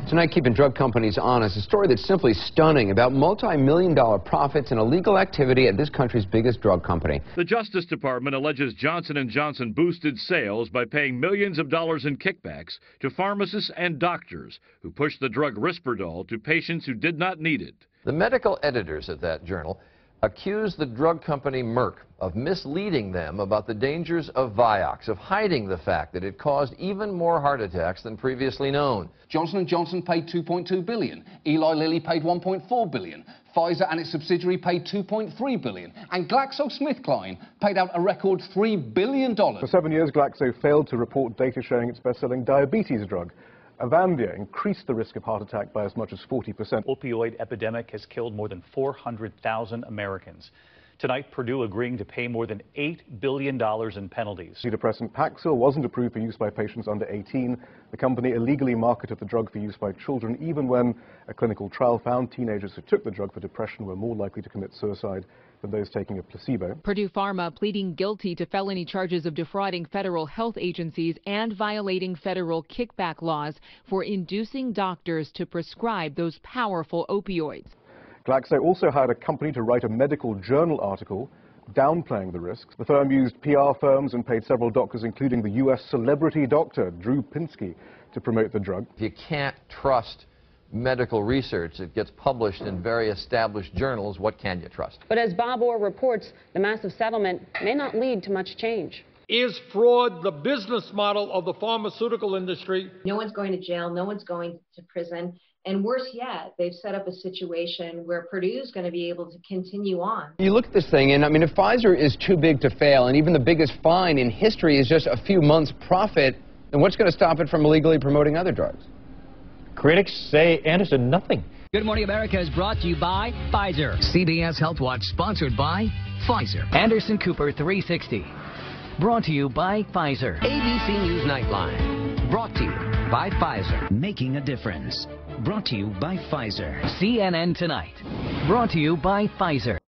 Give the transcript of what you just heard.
Tonight, keeping drug companies honest, a story that's simply stunning about multi-million-dollar profits and illegal activity at this country's biggest drug company. The Justice Department alleges Johnson & Johnson boosted sales by paying millions of dollars in kickbacks to pharmacists and doctors who pushed the drug Risperdal to patients who did not need it. The medical editors at that journal accused the drug company Merck of misleading them about the dangers of Vioxx, of hiding the fact that it caused even more heart attacks than previously known. Johnson & Johnson paid $2.2 billion. Eli Lilly paid $1.4 billion. Pfizer and its subsidiary paid $2.3 billion. And GlaxoSmithKline paid out a record $3 billion. For 7 years, Glaxo failed to report data showing its best-selling diabetes drug. Avandia increased the risk of heart attack by as much as 40%. Opioid epidemic has killed more than 400,000 Americans. Tonight, Purdue agreeing to pay more than $8 billion in penalties. Antidepressant Paxil wasn't approved for use by patients under 18. The company illegally marketed the drug for use by children, even when a clinical trial found teenagers who took the drug for depression were more likely to commit suicide than those taking a placebo. Purdue Pharma pleading guilty to felony charges of defrauding federal health agencies and violating federal kickback laws for inducing doctors to prescribe those powerful opioids. Glaxo also hired a company to write a medical journal article downplaying the risks. The firm used PR firms and paid several doctors, including the U.S. celebrity doctor Drew Pinsky, to promote the drug. If you can't trust medical research that gets published in very established journals, what can you trust? But as Bob Orr reports, the massive settlement may not lead to much change. Is fraud the business model of the pharmaceutical industry? No one's going to jail, no one's going to prison. And worse yet, they've set up a situation where Purdue's going to be able to continue on. You look at this thing, and I mean, if Pfizer is too big to fail, and even the biggest fine in history is just a few months' profit, then what's going to stop it from illegally promoting other drugs? Critics say Anderson nothing. Good Morning America is brought to you by Pfizer. CBS Health Watch sponsored by Pfizer. Anderson Cooper 360. Brought to you by Pfizer. ABC News Nightline. Brought to you by Pfizer. Making a difference. Brought to you by Pfizer. CNN Tonight. Brought to you by Pfizer.